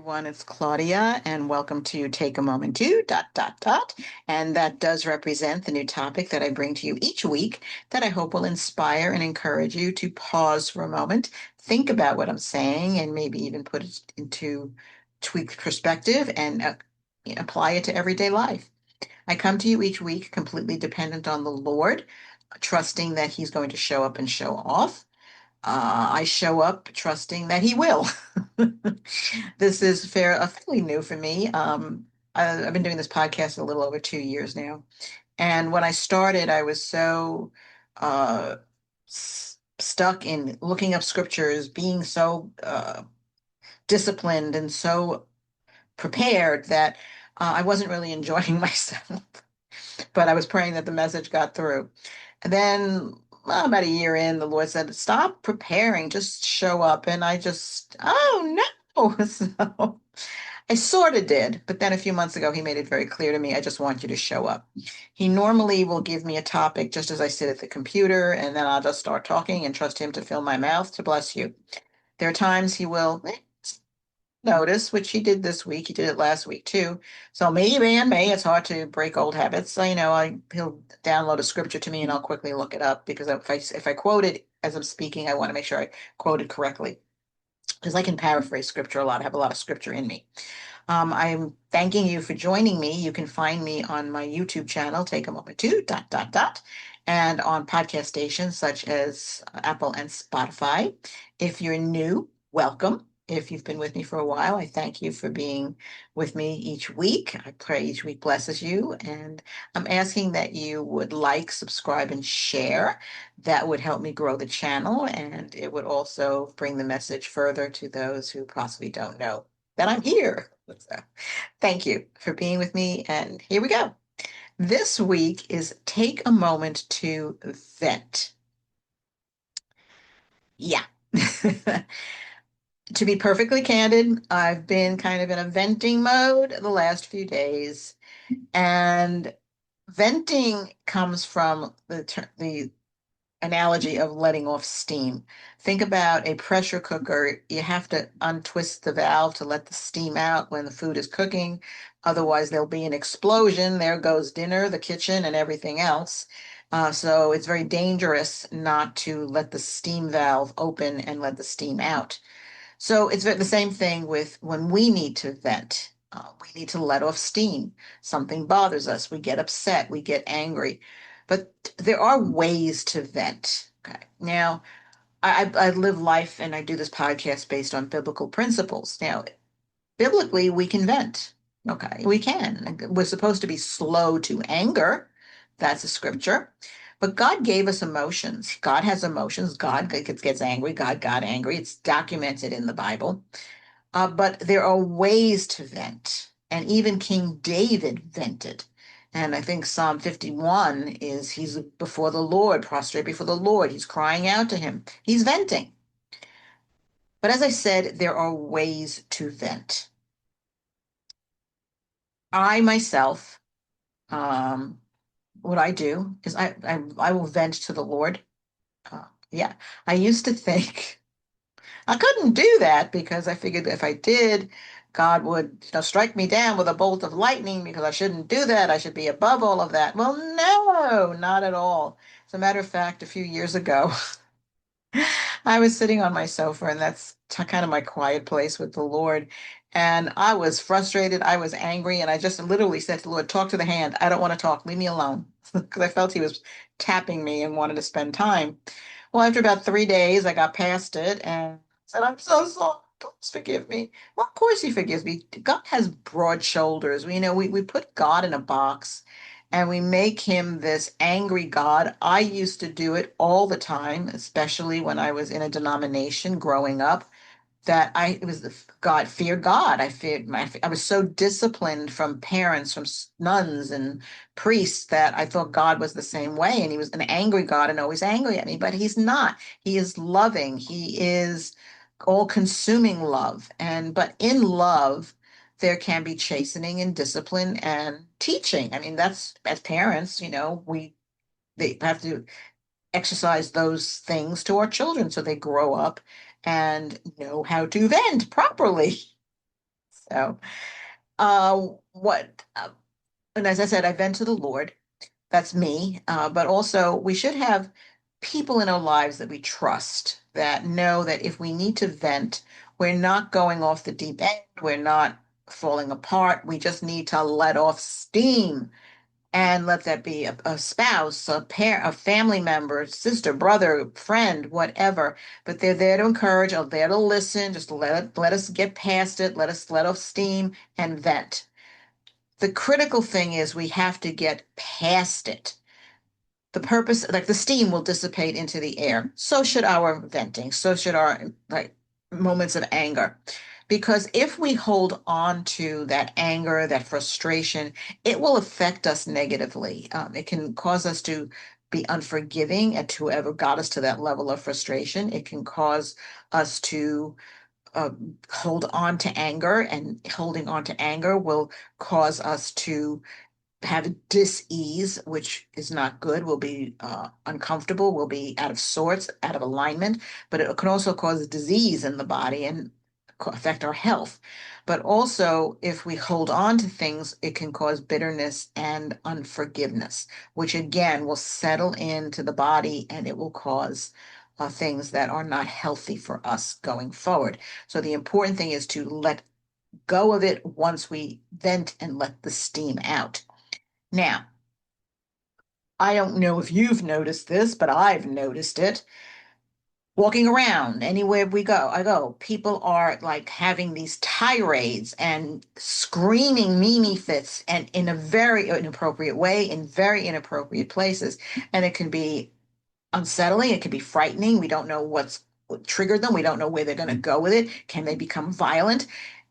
Everyone, it's Claudia, and welcome to Take a Moment to ... And that does represent the new topic that I bring to you each week that I hope will inspire and encourage you to pause for a moment, think about what I'm saying, and maybe even put it into tweaked perspective and apply it to everyday life. I come to you each week completely dependent on the Lord, trusting that He's going to show up and show off. I show up trusting that He will. This is fairly new for me. I've been doing this podcast a little over 2 years now. And when I started, I was so uh, stuck in looking up scriptures, being so disciplined and so prepared that I wasn't really enjoying myself. But I was praying that the message got through. And then, well, about a year in, the Lord said, "Stop preparing, just show up." And I just, oh no. So I sort of did. But then a few months ago, He made it very clear to me, "I just want you to show up." He normally will give me a topic just as I sit at the computer, and then I'll just start talking and trust Him to fill my mouth to bless you. There are times He will notice, which He did this week. He did it last week too. So maybe in May, it's hard to break old habits. So, he'll download a scripture to me and I'll quickly look it up because if I quote it as I'm speaking, I want to make sure I quote it correctly. Because I can paraphrase scripture a lot. I have a lot of scripture in me. I'm thanking you for joining me. You can find me on my YouTube channel, Take a Moment to ... and on podcast stations such as Apple and Spotify. If you're new, welcome. If you've been with me for a while, I thank you for being with me each week. I pray each week blesses you. And I'm asking that you would like, subscribe, and share. That would help me grow the channel, and it would also bring the message further to those who possibly don't know that I'm here. So, thank you for being with me. And here we go. This week is take a moment to vent. Yeah. To be perfectly candid, I've been kind of in a venting mode the last few days. And venting comes from the analogy of letting off steam. Think about a pressure cooker. You have to untwist the valve to let the steam out when the food is cooking. Otherwise, there'll be an explosion. There goes dinner, the kitchen, and everything else. So it's very dangerous not to let the steam valve open and let the steam out. So it's the same thing with when we need to vent. We need to let off steam. Something bothers us. We get upset. We get angry. But there are ways to vent. Okay. Now, I live life and I do this podcast based on biblical principles. Now, biblically, we can vent. Okay, we can. We're supposed to be slow to anger. That's a scripture. But God gave us emotions. God has emotions. God gets angry. God got angry. It's documented in the Bible. But there are ways to vent. And even King David vented. And I think Psalm 51 is he's before the Lord, prostrate before the Lord. He's crying out to him. He's venting. But as I said, there are ways to vent. I myself, um, what I do is I will vent to the Lord. Yeah, I used to think I couldn't do that because I figured if I did, God would, strike me down with a bolt of lightning because I shouldn't do that. I should be above all of that. Well, no, not at all. As a matter of fact, a few years ago, I was sitting on my sofa, and that's kind of my quiet place with the Lord. And I was frustrated. I was angry. And I just literally said to the Lord, "Talk to the hand. I don't want to talk. Leave me alone." Because I felt He was tapping me and wanted to spend time. Well, after about 3 days, I got past it and said, "I'm so sorry. Please forgive me." Well, of course He forgives me. God has broad shoulders. We put God in a box and we make Him this angry God. I used to do it all the time, especially when I was in a denomination growing up, that it was God, fear God. I was so disciplined from parents, from nuns and priests, that I thought God was the same way. And He was an angry God and always angry at me, but He's not. He is loving. He is all consuming love. But in love, there can be chastening and discipline and teaching. I mean, that's as parents, they have to exercise those things to our children so they grow up and know how to vent properly. So, uh, what, and as I said, I vent to the Lord. That's me. But also, we should have people in our lives that we trust, that know that if we need to vent, we're not going off the deep end, we're not falling apart. We just need to let off steam and let that be a spouse, a parent, a family member, sister, brother, friend, whatever. But they're there to encourage, or there to listen. Just let us get past it. Let us let off steam and vent. The critical thing is we have to get past it. The purpose, like the steam will dissipate into the air. So should our venting. So should our like moments of anger. Because if we hold on to that anger, that frustration, it will affect us negatively. It can cause us to be unforgiving at whoever got us to that level of frustration. It can cause us to uh, hold on to anger, and holding on to anger will cause us to have dis-ease, which is not good. We'll be uncomfortable. We'll be out of sorts, out of alignment. But it can also cause disease in the body and affect our health. But also, if we hold on to things, it can cause bitterness and unforgiveness, which again will settle into the body and it will cause things that are not healthy for us going forward. So the important thing is to let go of it once we vent and let the steam out. Now, I don't know if you've noticed this, but I've noticed it. Walking around anywhere we go, I go, people are like having these tirades and screaming mimi fits and in a very inappropriate way, in very inappropriate places. And it can be unsettling, it can be frightening. We don't know what triggered them. We don't know where they're going to go with it. Can they become violent?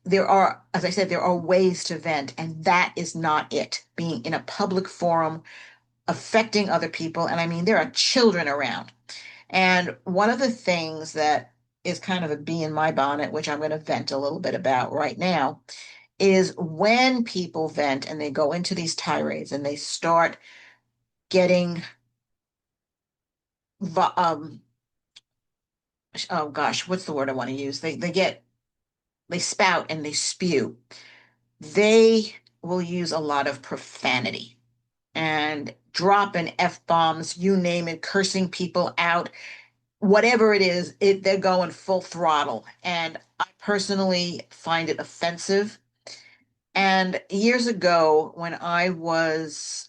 There are, as I said, there are ways to vent, and that is not it. Being in a public forum affecting other people. And I mean, there are children around. And one of the things that is kind of a bee in my bonnet, which I'm going to vent a little bit about right now, is when people vent and they go into these tirades and they start getting, um, oh gosh, what's the word I want to use? They spout and they spew. They will use a lot of profanity and dropping F-bombs, you name it, cursing people out, whatever it is, they're going full throttle. And I personally find it offensive. And years ago, when I was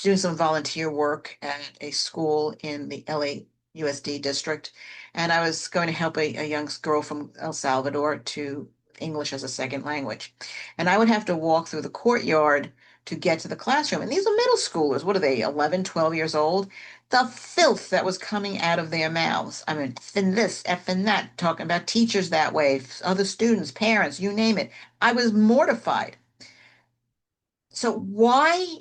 doing some volunteer work at a school in the LA USD district, and I was going to help a young girl from El Salvador to English as a second language. And I would have to walk through the courtyard to get to the classroom. And these are middle schoolers. What are they, 11, 12 years old? The filth that was coming out of their mouths. I mean, and this, F and that, talking about teachers that way, other students, parents, you name it. I was mortified. So why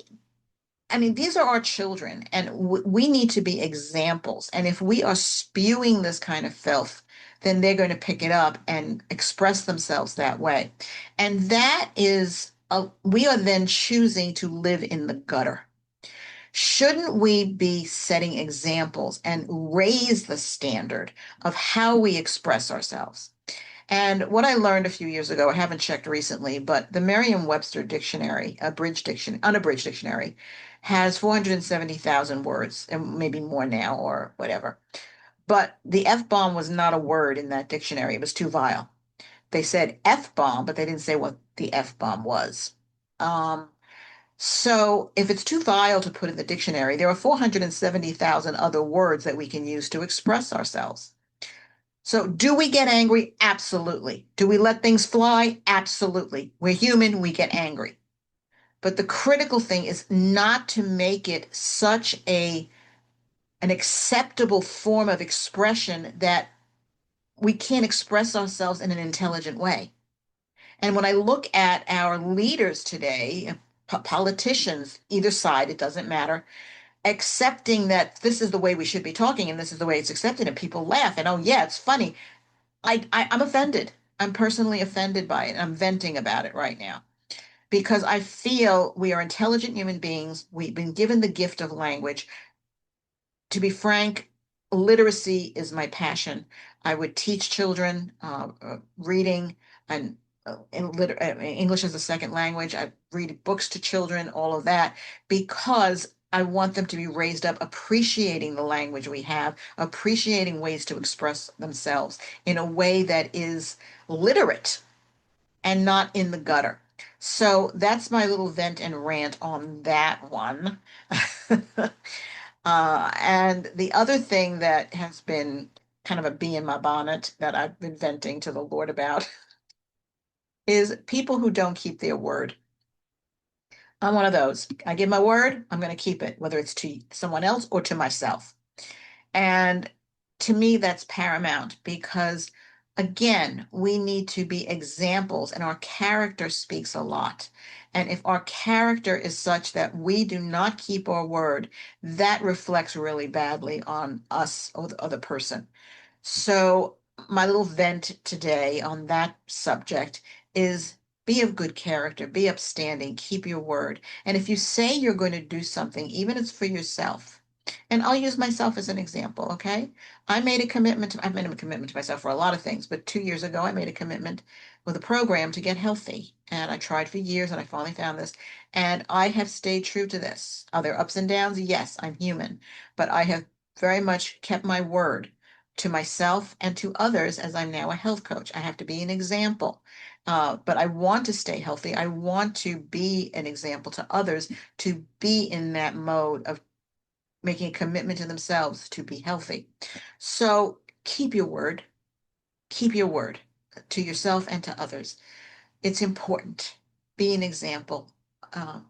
I mean, these are our children, and we need to be examples. And if we are spewing this kind of filth, then they're going to pick it up and express themselves that way. And we are then choosing to live in the gutter. Shouldn't we be setting examples and raise the standard of how we express ourselves? And what I learned a few years ago, I haven't checked recently, but the Merriam-Webster dictionary, unabridged dictionary, has 470,000 words, and maybe more now or whatever. But the F-bomb was not a word in that dictionary. It was too vile. They said F-bomb, but they didn't say what the F-bomb was. Um, so if it's too vile to put in the dictionary, there are 470,000 other words that we can use to express ourselves. So, do we get angry? Absolutely. Do we let things fly? Absolutely. We're human, we get angry. But the critical thing is not to make it such an acceptable form of expression that we can't express ourselves in an intelligent way. And when I look at our leaders today, politicians, either side, it doesn't matter, accepting that this is the way we should be talking and this is the way it's accepted, and people laugh and oh yeah, it's funny. I'm offended. I'm personally offended by it. I'm venting about it right now because I feel we are intelligent human beings. We've been given the gift of language. To be frank, literacy is my passion. I would teach children reading and English as a second language. I read books to children, all of that, because I want them to be raised up appreciating the language we have, appreciating ways to express themselves in a way that is literate and not in the gutter. So that's my little vent and rant on that one. And the other thing that has been kind of a bee in my bonnet that I've been venting to the Lord about is people who don't keep their word. I'm one of those. I give my word, I'm going to keep it, whether it's to someone else or to myself. And to me, that's paramount because, again, we need to be examples, and our character speaks a lot. And if our character is such that we do not keep our word, that reflects really badly on us or the other person. So, my little vent today on that subject is be of good character, be upstanding, keep your word. And if you say you're going to do something, even if it's for yourself, and I'll use myself as an example, okay? I've made a commitment to myself for a lot of things, but 2 years ago, I made a commitment with a program to get healthy. And I tried for years and I finally found this. And I have stayed true to this. Are there ups and downs? Yes, I'm human, but I have very much kept my word to myself and to others as I'm now a health coach. I have to be an example. But I want to stay healthy. I want to be an example to others, to be in that mode of making a commitment to themselves to be healthy. So keep your word to yourself and to others. It's important. Be an example. Um,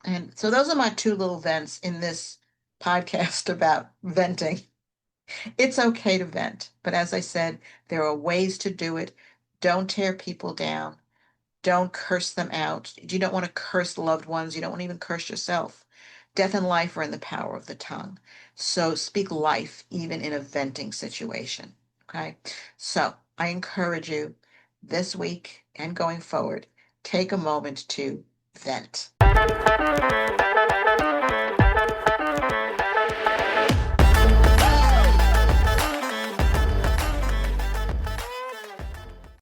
and so those are my two little vents in this podcast about venting. It's okay to vent, but as I said, there are ways to do it. Don't tear people down. Don't curse them out. You don't want to curse loved ones. You don't want to even curse yourself. Death and life are in the power of the tongue. So speak life even in a venting situation. Okay. So I encourage you this week and going forward, take a moment to vent.